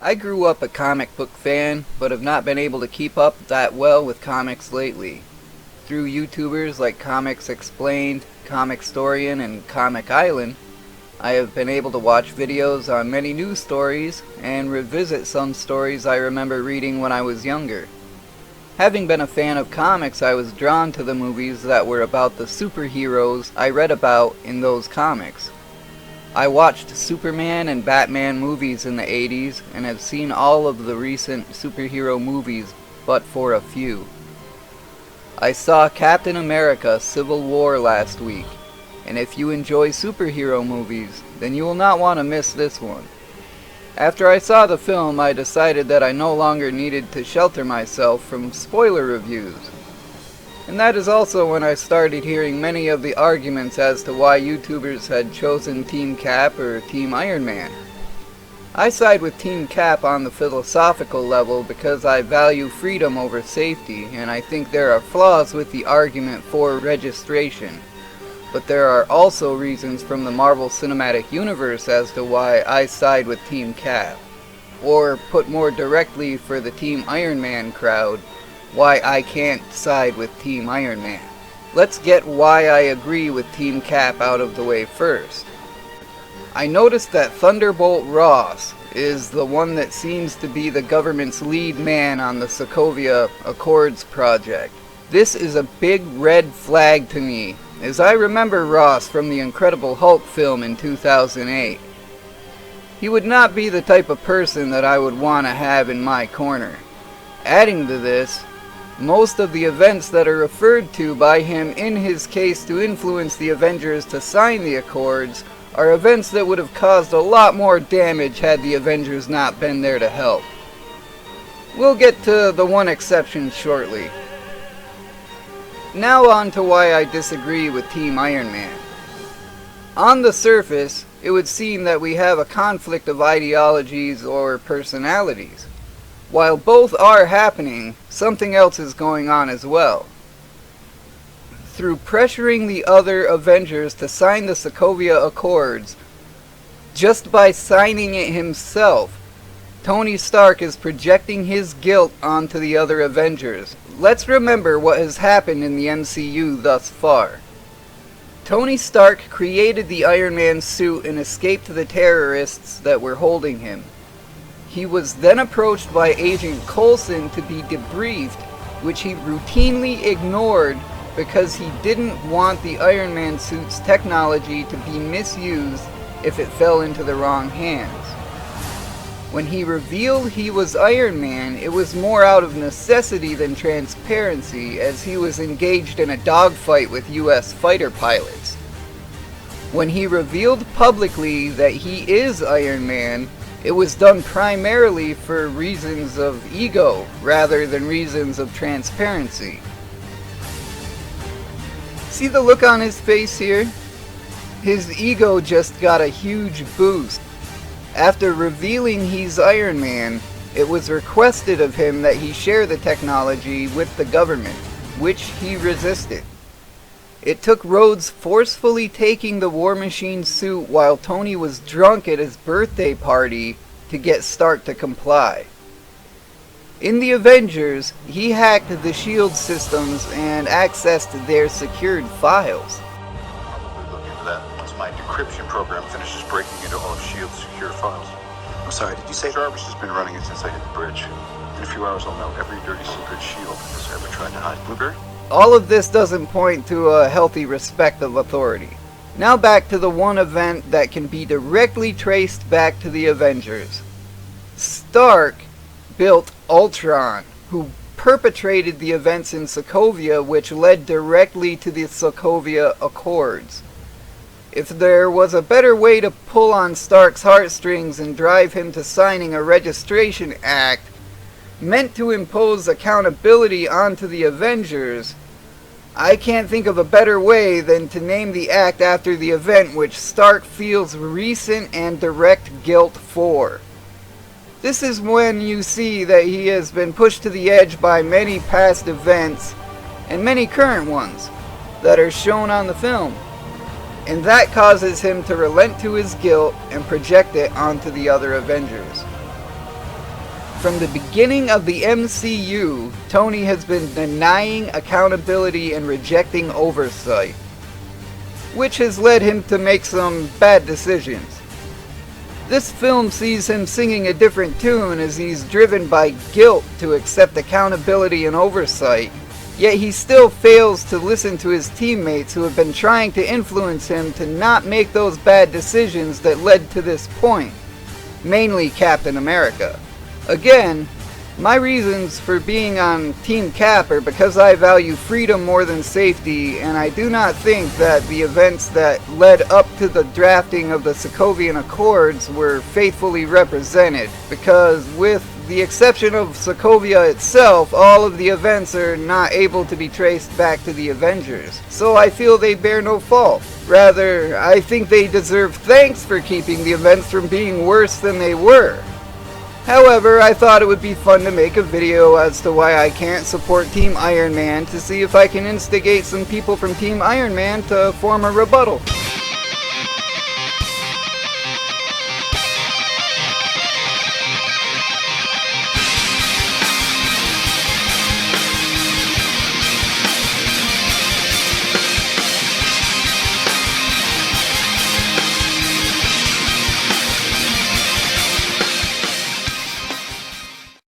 I grew up a comic book fan, but have not been able to keep up that well with comics lately. Through YouTubers like Comics Explained, Comicstorian, and Comic Island, I have been able to watch videos on many news stories and revisit some stories I remember reading when I was younger. Having been a fan of comics, I was drawn to the movies that were about the superheroes I read about in those comics. I watched Superman and Batman movies in the 80s and have seen all of the recent superhero movies but for a few. I saw Captain America Civil War last week, and if you enjoy superhero movies, then you will not want to miss this one. After I saw the film, I decided that I no longer needed to shelter myself from spoiler reviews. And that is also when I started hearing many of the arguments as to why YouTubers had chosen Team Cap or Team Iron Man. I side with Team Cap on the philosophical level because I value freedom over safety, and I think there are flaws with the argument for registration. But there are also reasons from the Marvel Cinematic Universe as to why I side with Team Cap. Or, put more directly for the Team Iron Man crowd, why I can't side with Team Iron Man. Let's get why I agree with Team Cap out of the way first. I noticed that Thunderbolt Ross is the one that seems to be the government's lead man on the Sokovia Accords project. This is a big red flag to me, as I remember Ross from the Incredible Hulk film in 2008. He would not be the type of person that I would want to have in my corner. Adding to this, most of the events that are referred to by him in his case to influence the Avengers to sign the Accords are events that would have caused a lot more damage had the Avengers not been there to help. We'll get to the one exception shortly. Now on to why I disagree with Team Iron Man. On the surface, it would seem that we have a conflict of ideologies or personalities. While both are happening, something else is going on as well. Through pressuring the other Avengers to sign the Sokovia Accords, just by signing it himself, Tony Stark is projecting his guilt onto the other Avengers. Let's remember what has happened in the MCU thus far. Tony Stark created the Iron Man suit and escaped the terrorists that were holding him. He was then approached by Agent Coulson to be debriefed, which he routinely ignored because he didn't want the Iron Man suit's technology to be misused if it fell into the wrong hands. When he revealed he was Iron Man, it was more out of necessity than transparency, as he was engaged in a dogfight with US fighter pilots. When he revealed publicly that he is Iron Man, it was done primarily for reasons of ego rather than reasons of transparency. See the look on his face here? His ego just got a huge boost. After revealing he's Iron Man, it was requested of him that he share the technology with the government, which he resisted. It took Rhodes forcefully taking the War Machine suit while Tony was drunk at his birthday party to get Stark to comply. In the Avengers, he hacked the SHIELD systems and accessed their secured files. Probably look into that once my decryption program finishes breaking into all of SHIELD's secure files. I'm sorry, did you say Jarvis has been running it since I hit the bridge? In a few hours I'll know every dirty secret SHIELD has ever tried to hide. Blueberry? All of this doesn't point to a healthy respect of authority. Now back to the one event that can be directly traced back to the Avengers. Stark built Ultron, who perpetrated the events in Sokovia which led directly to the Sokovia Accords. If there was a better way to pull on Stark's heartstrings and drive him to signing a registration act meant to impose accountability onto the Avengers, I can't think of a better way than to name the act after the event which Stark feels recent and direct guilt for. This is when you see that he has been pushed to the edge by many past events and many current ones that are shown on the film. And that causes him to relent to his guilt and project it onto the other Avengers. From the beginning of the MCU, Tony has been denying accountability and rejecting oversight, which has led him to make some bad decisions. This film sees him singing a different tune as he's driven by guilt to accept accountability and oversight, yet he still fails to listen to his teammates who have been trying to influence him to not make those bad decisions that led to this point, mainly Captain America. Again, my reasons for being on Team Cap are because I value freedom more than safety, and I do not think that the events that led up to the drafting of the Sokovian Accords were faithfully represented, because with the exception of Sokovia itself, all of the events are not able to be traced back to the Avengers, so I feel they bear no fault. Rather, I think they deserve thanks for keeping the events from being worse than they were. However, I thought it would be fun to make a video as to why I can't support Team Iron Man to see if I can instigate some people from Team Iron Man to form a rebuttal.